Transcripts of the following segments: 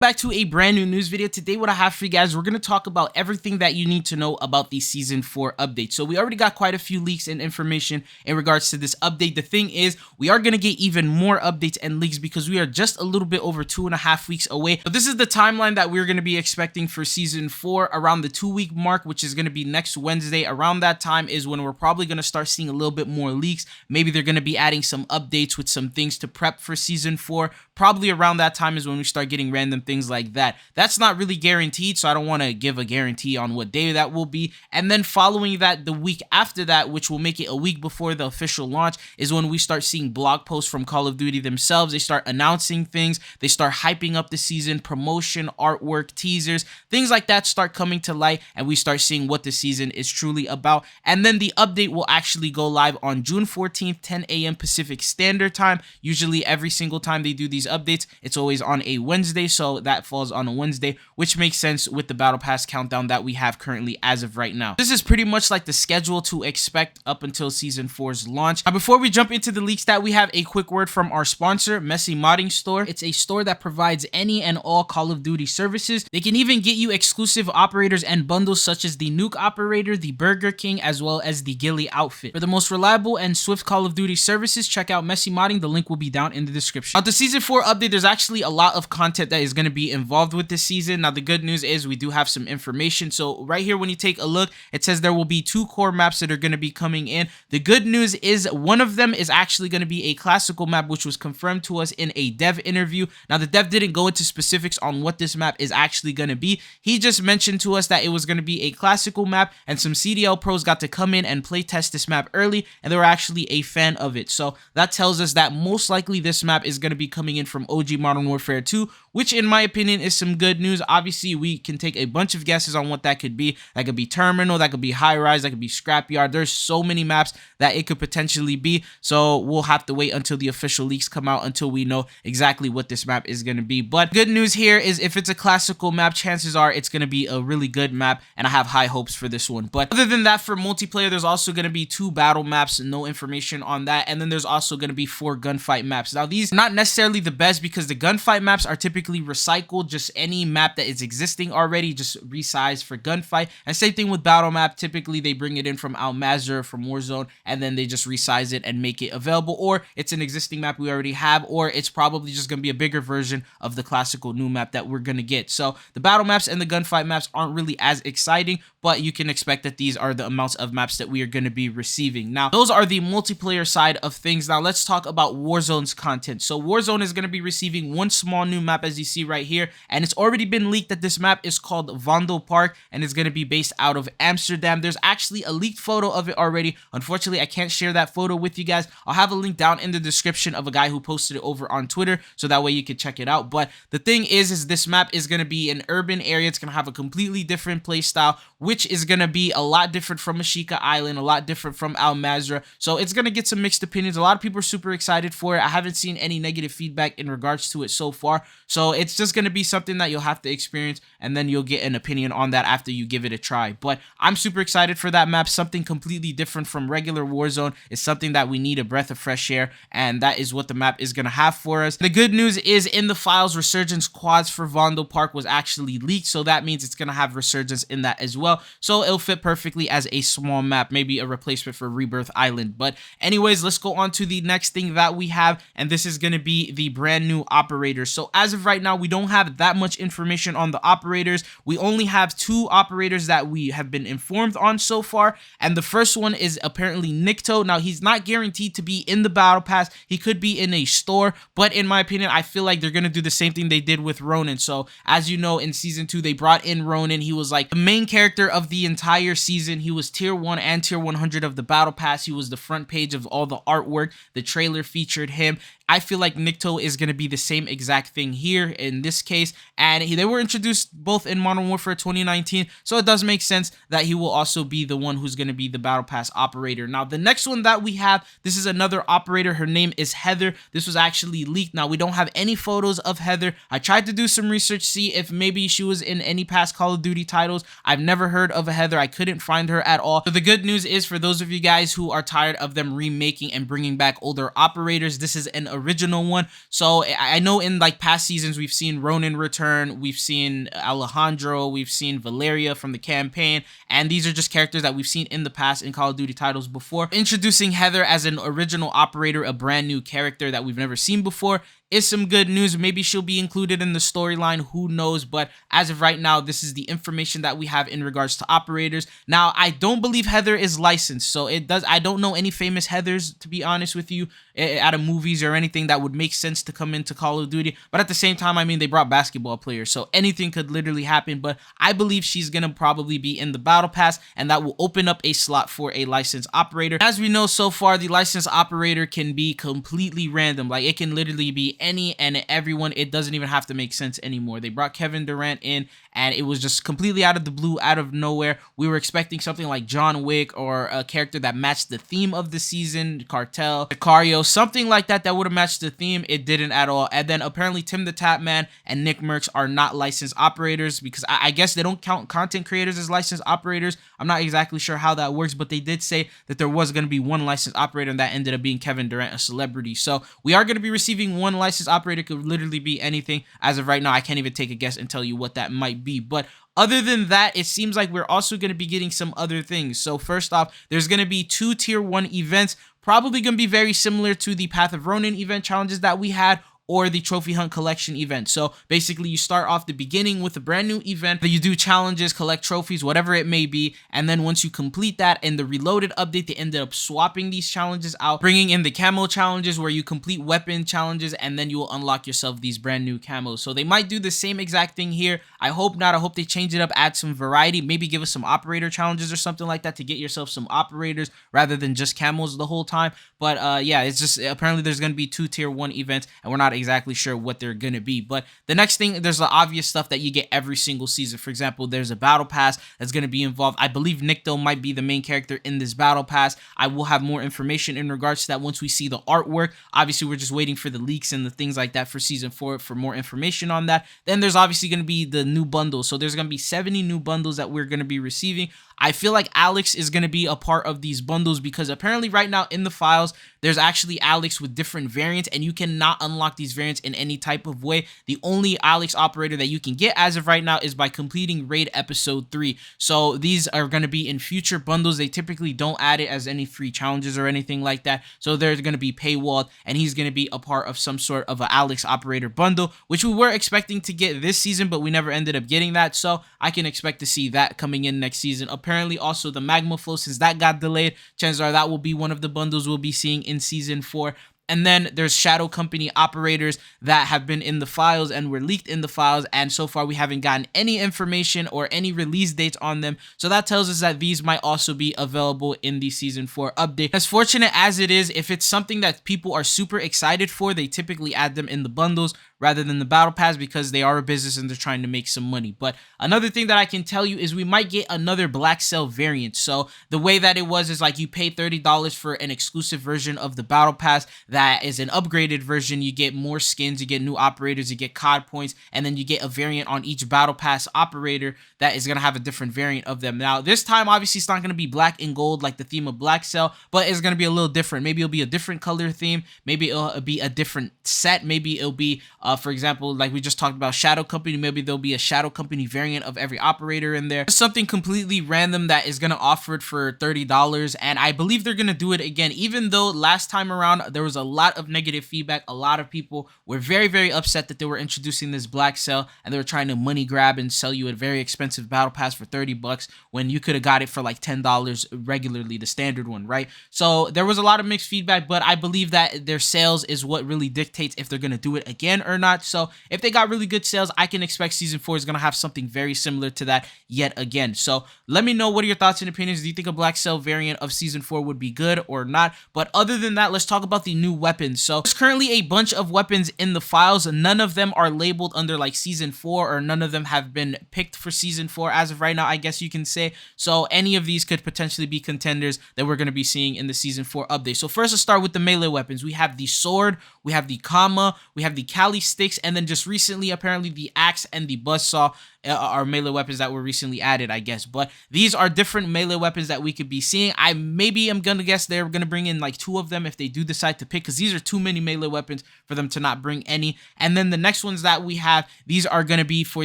Back to a brand new news video. Today what I have for you guys, we're going to talk about everything that you need to know about the season 4 update. So we already got quite a few leaks and information in regards to this update. The thing is, we are going to get even more updates and leaks because we are just a little bit over 2.5 weeks away. So this is the timeline that we're going to be expecting for season 4 around the 2-week mark, which is going to be next Wednesday. Around that time is when we're probably going to start seeing a little bit more leaks. Maybe they're going to be adding some updates with some things to prep for season 4. Probably around that time is when we start getting random things like that. That's not really guaranteed, so I don't want to give a guarantee on what day that will be. And then following that, the week after that, which will make it a week before the official launch, is when we start seeing blog posts from Call of Duty themselves. They start announcing things, they start hyping up the season, promotion, artwork, teasers, things like that start coming to light, and we start seeing what the season is truly about. And then the update will actually go live on June 14th, 10 a.m. Pacific Standard Time. Usually every single time they do these updates, it's always on a Wednesday, so that falls on a Wednesday, which makes sense with the Battle Pass countdown that we have currently as of right now. This is pretty much like the schedule to expect up until Season 4's launch. Now, before we jump into the leaks, that we have a quick word from our sponsor, Messy Modding Store. It's a store that provides any and all Call of Duty services. They can even get you exclusive operators and bundles such as the Nuke Operator, the Burger King, as well as the Ghillie outfit. For the most reliable and swift Call of Duty services, check out Messy Modding. The link will be down in the description. Now, the Season 4 update, there's actually a lot of content that is going to be involved with this season. Now, the good news is we do have some information. So right here, when you take a look, it says there will be 2 core maps that are going to be coming in. The good news is one of them is actually going to be a classical map, which was confirmed to us in a dev interview. Now, the dev didn't go into specifics on what this map is actually going to be. He just mentioned to us that it was going to be a classical map, and some CDL pros got to come in and play test this map early, and they were actually a fan of it. So that tells us that most likely this map is going to be coming in from OG Modern Warfare 2, which in my opinion is some good news. Obviously, we can take a bunch of guesses on what that could be. That could be Terminal, that could be High Rise, that could be Scrapyard. There's so many maps that it could potentially be, so we'll have to wait until the official leaks come out until we know exactly what this map is going to be. But good news here is if it's a classical map, chances are it's going to be a really good map, and I have high hopes for this one. But other than that, for multiplayer, there's also going to be 2 battle maps, no information on that, and then there's also going to be 4 gunfight maps. Now, these are not necessarily the best because the gunfight maps are typically recycled, just any map that is existing already, just resized for gunfight. And same thing with battle map, typically they bring it in from Al Mazrah, from Warzone, and then they just resize it and make it available, or it's an existing map we already have, or it's probably just going to be a bigger version of the classical new map that we're going to get. So the battle maps and the gunfight maps aren't really as exciting, but you can expect that these are the amounts of maps that we are going to be receiving. Now, those are the multiplayer side of things. Now, let's talk about Warzone's content. So Warzone is going to be receiving one small new map, as you see right here, and it's already been leaked that this map is called Vondel Park, and it's going to be based out of Amsterdam. There's actually a leaked photo of it already. Unfortunately, I can't share that photo with you guys. I'll have a link down in the description of a guy who posted it over on Twitter, so that way you can check it out. But the thing is this map is going to be an urban area. It's going to have a completely different play style, which is going to be a lot different from Ashika Island, a lot different from Al Mazrah. So it's going to get some mixed opinions. A lot of people are super excited for it. I haven't seen any negative feedback in regards to it so far. So it's just going to be something that you'll have to experience, and then you'll get an opinion on that after you give it a try. But I'm super excited for that map. Something completely different from regular Warzone. Is something that we need a breath of fresh air, and that is what the map is going to have for us. The good news is in the files, Resurgence quads for Vondel Park was actually leaked, so that means it's going to have Resurgence in that as well. So it'll fit perfectly as a small map, maybe a replacement for Rebirth Island. But anyways, let's go on to the next thing that we have, and this is going to be the brand new operators. So as of right now, we don't have that much information on the operators. We only have 2 operators that we have been informed on so far, and the first one is apparently Nikto. Now, he's not guaranteed to be in the battle pass. He could be in a store, but in my opinion, I feel like they're going to do the same thing they did with Ronin. So as you know, in season 2, they brought in Ronin. He was like the main character of the entire season. He was tier 1 and tier 100 of the battle pass. He was the front page of all the artwork. The trailer featured him. I feel like Nikto is going to be the same exact thing here in this case, and they were introduced both in Modern Warfare 2019, so it does make sense that he will also be the one who's going to be the Battle Pass operator. Now, the next one that we have, this is another operator. Her name is Heather. This was actually leaked. Now, we don't have any photos of Heather. I tried to do some research, see if maybe she was in any past Call of Duty titles. I've never heard of a Heather. I couldn't find her at all. So the good news is, for those of you guys who are tired of them remaking and bringing back older operators, this is an original one. So I know in like past seasons we've seen Ronin return, we've seen Alejandro, we've seen Valeria from the campaign, and these are just characters that we've seen in the past in Call of Duty titles before. Introducing Heather as an original operator, a brand new character that we've never seen before, is some good news. Maybe she'll be included in the storyline, who knows, but as of right now, this is the information that we have in regards to operators. Now, I don't believe Heather is licensed, so I don't know any famous Heathers, to be honest with you, out of movies or anything that would make sense to come into Call of Duty, but at the same time, I mean, they brought basketball players, so anything could literally happen, but I believe she's gonna probably be in the Battle Pass, and that will open up a slot for a licensed operator. As we know so far, the licensed operator can be completely random, like it can literally be any and everyone. It doesn't even have to make sense anymore. They brought Kevin Durant in and it was just completely out of the blue, out of nowhere. We were expecting something like John Wick or a character that matched the theme of the season, Cartel, Sicario, something like that would have matched the theme. It didn't at all. And then apparently Tim the Tap Man and Nick Merckx are not licensed operators because I guess they don't count content creators as licensed operators. I'm not exactly sure how that works, but they did say that there was going to be one licensed operator and that ended up being Kevin Durant, a celebrity. So we are going to be receiving one licensed operator. Could literally be anything. As of right now, I can't even take a guess and tell you what that might be. But other than that, it seems like we're also going to be getting some other things. So first off, there's going to be 2 tier 1 events, probably going to be very similar to the Path of Ronin event challenges that we had, or the Trophy Hunt Collection event. So basically you start off the beginning with a brand new event that you do challenges, collect trophies, whatever it may be, and then once you complete that, in the Reloaded update, they ended up swapping these challenges out, bringing in the camo challenges where you complete weapon challenges and then you will unlock yourself these brand new camos. So they might do the same exact thing here. I hope not. I hope they change it up, add some variety, maybe give us some operator challenges or something like that to get yourself some operators rather than just camos the whole time. But yeah, it's just apparently there's going to be 2 tier 1 events and we're not exactly sure what they're gonna be. But the next thing, there's the obvious stuff that you get every single season. For example, there's a battle pass that's gonna be involved. I believe Nikto might be the main character in this battle pass. I will have more information in regards to that once we see the artwork. Obviously, we're just waiting for the leaks and the things like that for season 4 for more information on that. Then there's obviously gonna be the new bundles. So there's gonna be 70 new bundles that we're gonna be receiving. I feel like Alex is going to be a part of these bundles because apparently right now in the files, there's actually Alex with different variants and you cannot unlock these variants in any type of way. The only Alex operator that you can get as of right now is by completing Raid Episode 3. So these are going to be in future bundles. They typically don't add it as any free challenges or anything like that. So they're going to be paywalled and he's going to be a part of some sort of an Alex operator bundle, which we were expecting to get this season, but we never ended up getting that. So I can expect to see that coming in next season. Apparently also the Magma Flow, since that got delayed, chances are that will be one of the bundles we'll be seeing in season 4. And then there's Shadow Company operators that have been in the files and were leaked in the files, and so far we haven't gotten any information or any release dates on them. So that tells us that these might also be available in the season 4 update. As fortunate as it is, if it's something that people are super excited for, they typically add them in the bundles rather than the battle pass because they are a business and they're trying to make some money. But another thing that I can tell you is we might get another Blackcell variant. So the way that it was is like you pay $30 for an exclusive version of the battle pass that is an upgraded version. You get more skins, you get new operators, you get COD points, and then you get a variant on each battle pass operator that is going to have a different variant of them. Now this time obviously it's not going to be black and gold like the theme of Blackcell, but it's going to be a little different. Maybe it'll be a different color theme, maybe it'll be a different set, maybe it'll be for example, like we just talked about Shadow Company, maybe there'll be a Shadow Company variant of every operator in there. Something completely random that is going to offer it for $30, and I believe they're going to do it again, even though last time around there was a lot of negative feedback. A lot of people were very upset that they were introducing this Blackcell and they were trying to money grab and sell you a very expensive battle pass for $30 when you could have got it for like $10 regularly, the standard one, right? So there was a lot of mixed feedback, but I believe that their sales is what really dictates if they're going to do it again or not. So if they got really good sales, I can expect season 4 is going to have something very similar to that yet again. So let me know, what are your thoughts and opinions? Do you think a Blackcell variant of season 4 would be good or not? But other than that, let's talk about the new weapons. So there's currently a bunch of weapons in the files. None of them are labeled under like season 4, or none of them have been picked for season 4 as of right now, I guess you can say. So any of these could potentially be contenders that we're going to be seeing in the season 4 update. So first, let's start with the melee weapons. We have the sword, we have the Kama, we have the Kali sticks, and then just recently, apparently, the axe and the buzzsaw are melee weapons that were recently added, I guess. But these are different melee weapons that we could be seeing. I am gonna guess they're gonna bring in like 2 of them if they do decide to pick, because these are too many melee weapons for them to not bring any. And then the next ones that we have, these are gonna be for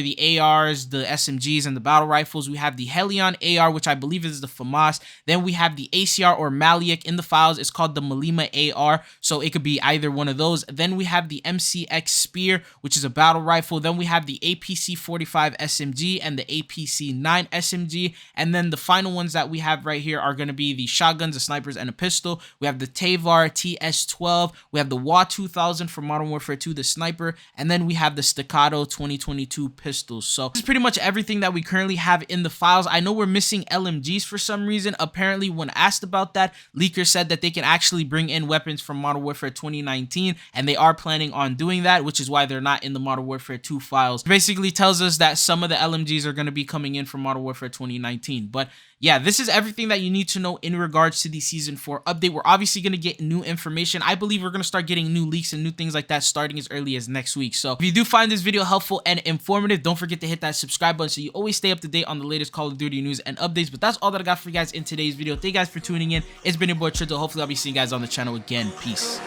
the ARs, the SMGs, and the battle rifles. We have the Helion AR, which I believe is the FAMAS. Then we have the ACR or Maliak. In the files, it's called the Malima AR, so it could be either one of those. Then we have the MCX Spear, which is a battle rifle. Then we have the APC 45 SMG and the APC 9 SMG. And then the final ones that we have right here are going to be the shotguns, the snipers, and a pistol. We have the Tavar TS12. We have the WA 2000 for Modern Warfare 2, the sniper. And then we have the Staccato 2022 pistols. So this is pretty much everything that we currently have in the files. I know we're missing LMGs for some reason. Apparently, when asked about that, leakers said that they can actually bring in weapons from Modern Warfare 2019, and they are planning on doing that, which is why they're not in the Modern Warfare 2 files. It basically tells us that some of the LMGs are going to be coming in from Modern Warfare 2019. But yeah, this is everything that you need to know in regards to the Season 4 update. We're obviously going to get new information. I believe we're going to start getting new leaks and new things like that starting as early as next week. So if you do find this video helpful and informative, don't forget to hit that subscribe button so you always stay up to date on the latest Call of Duty news and updates. But that's all that I got for you guys in today's video. Thank you guys for tuning in. It's been your boy Trito. Hopefully I'll be seeing you guys on the channel again. Peace.